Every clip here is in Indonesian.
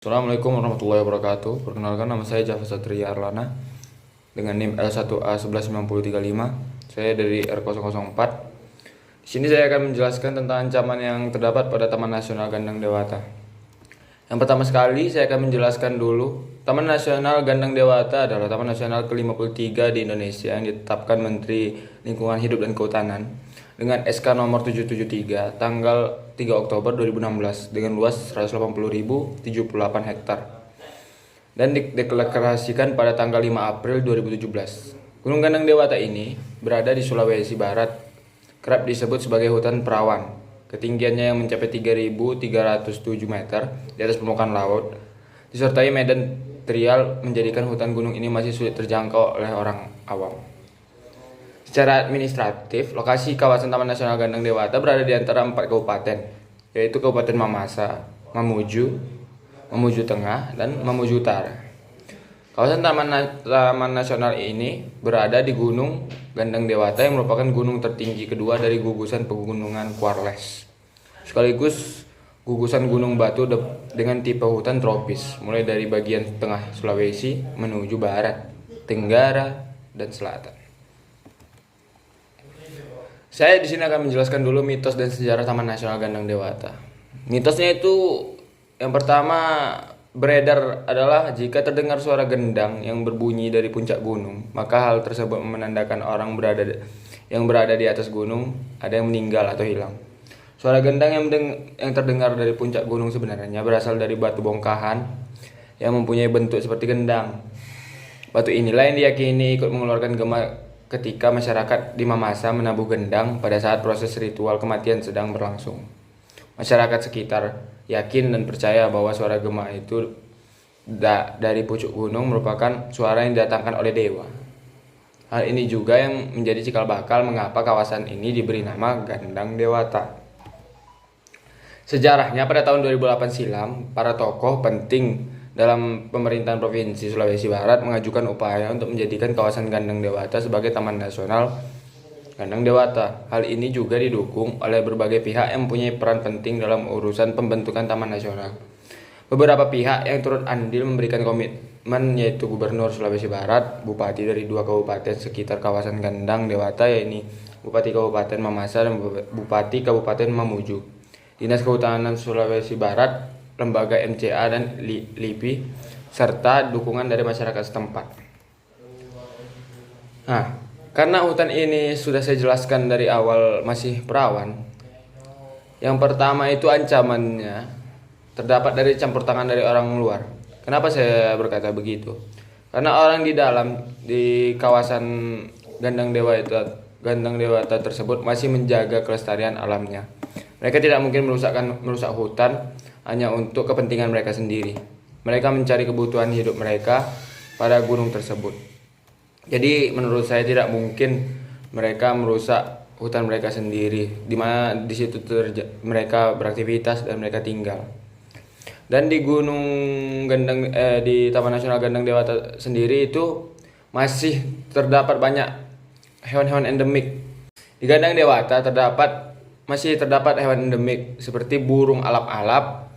Assalamualaikum warahmatullahi wabarakatuh. Perkenalkan, nama saya Java Satria Arlana dengan NIM L1A11935. Saya dari R004. Di sini saya akan menjelaskan tentang ancaman yang terdapat pada Taman Nasional Gandang Dewata. Yang pertama sekali saya akan menjelaskan dulu, Taman Nasional Gandang Dewata adalah Taman Nasional ke-53 di Indonesia yang ditetapkan Menteri Lingkungan Hidup dan Kehutanan dengan SK nomor 773 tanggal 3 Oktober 2016 dengan luas 180.078 hektar dan dideklarasikan pada tanggal 5 April 2017. Gunung Gandang Dewata ini berada di Sulawesi Barat, kerap disebut sebagai hutan perawan. Ketinggiannya yang mencapai 3.307 meter di atas permukaan laut, disertai medan terial menjadikan hutan gunung ini masih sulit terjangkau oleh orang awam. Secara administratif, lokasi kawasan Taman Nasional Gandang Dewata berada di antara 4 kabupaten, yaitu Kabupaten Mamasa, Mamuju, Mamuju Tengah, dan Mamuju Utara. Kawasan Taman Nasional ini berada di Gunung Gandang Dewata yang merupakan gunung tertinggi kedua dari gugusan pegunungan Quarles, sekaligus gugusan gunung batu dengan tipe hutan tropis, mulai dari bagian tengah Sulawesi menuju barat, tenggara, dan selatan. Saya di sini akan menjelaskan dulu mitos dan sejarah Taman Nasional Gandang Dewata. Mitosnya itu yang pertama beredar adalah jika terdengar suara gendang yang berbunyi dari puncak gunung, maka hal tersebut menandakan orang yang berada di atas gunung ada yang meninggal atau hilang. Suara gendang yang terdengar dari puncak gunung sebenarnya berasal dari batu bongkahan yang mempunyai bentuk seperti gendang. Batu inilah yang diyakini ikut mengeluarkan gema ketika masyarakat di Mamasa menabuh gendang pada saat proses ritual kematian sedang berlangsung. Masyarakat sekitar yakin dan percaya bahwa suara gema itu dari pucuk gunung merupakan suara yang didatangkan oleh dewa. Hal ini juga yang menjadi cikal bakal mengapa kawasan ini diberi nama Gandang Dewata. Sejarahnya, pada tahun 2008 silam, para tokoh penting dalam pemerintahan Provinsi Sulawesi Barat mengajukan upaya untuk menjadikan kawasan Gandang Dewata sebagai Taman Nasional Gandang Dewata. Hal ini juga didukung oleh berbagai pihak yang mempunyai peran penting dalam urusan pembentukan Taman Nasional. Beberapa pihak yang turut andil memberikan komitmen yaitu Gubernur Sulawesi Barat, Bupati dari 2 kabupaten sekitar kawasan Gandang Dewata, yaitu Bupati Kabupaten Mamasa dan Bupati Kabupaten Mamuju, Dinas Kehutanan Sulawesi Barat, lembaga MCA dan LIPI, serta dukungan dari masyarakat setempat. Nah, karena hutan ini sudah saya jelaskan dari awal masih perawan, yang pertama itu ancamannya terdapat dari campur tangan dari orang luar. Kenapa saya berkata begitu? Karena orang di dalam di kawasan Gandang Dewata tersebut masih menjaga kelestarian alamnya. Mereka tidak mungkin merusak hutan hanya untuk kepentingan mereka sendiri. Mereka mencari kebutuhan hidup mereka pada gunung tersebut. Jadi menurut saya tidak mungkin mereka merusak hutan mereka sendiri, di mana di situ mereka beraktivitas dan mereka tinggal. Dan di di Taman Nasional Gandang Dewata sendiri itu masih terdapat banyak hewan-hewan endemik. Di Gandang Dewata masih terdapat hewan endemik seperti burung alap-alap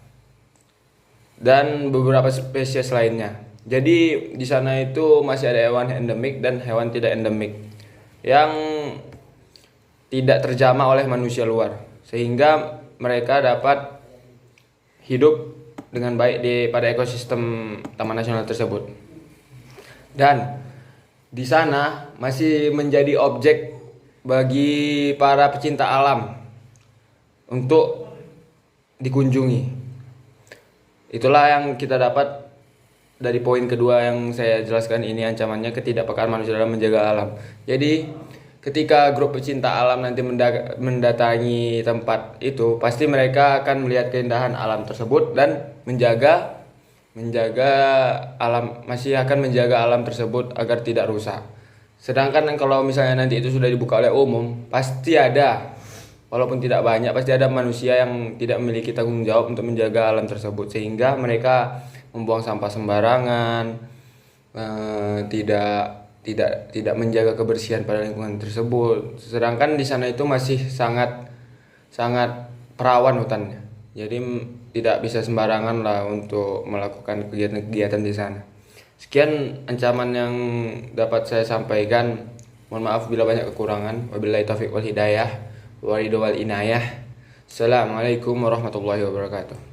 dan beberapa spesies lainnya. Jadi di sana itu masih ada hewan endemik dan hewan tidak endemik yang tidak terjamah oleh manusia luar, sehingga mereka dapat hidup dengan baik pada ekosistem Taman Nasional tersebut. Dan di sana masih menjadi objek bagi para pecinta alam untuk dikunjungi. Itulah yang kita dapat dari poin kedua yang saya jelaskan ini, ancamannya ketidakpekaan manusia dalam menjaga alam. Jadi ketika grup pecinta alam nanti mendatangi tempat itu, pasti mereka akan melihat keindahan alam tersebut dan menjaga alam, masih akan menjaga alam tersebut agar tidak rusak. Sedangkan kalau misalnya nanti itu sudah dibuka oleh umum, pasti ada, walaupun tidak banyak, pasti ada manusia yang tidak memiliki tanggung jawab untuk menjaga alam tersebut, sehingga mereka membuang sampah sembarangan, tidak menjaga kebersihan pada lingkungan tersebut. Sedangkan di sana itu masih sangat perawan hutannya. Jadi tidak bisa sembarangan lah untuk melakukan kegiatan-kegiatan di sana. Sekian ancaman yang dapat saya sampaikan. Mohon maaf bila banyak kekurangan. Wabillahi taufiq wal hidayah. Wal inayah. Assalamualaikum warahmatullahi wabarakatuh.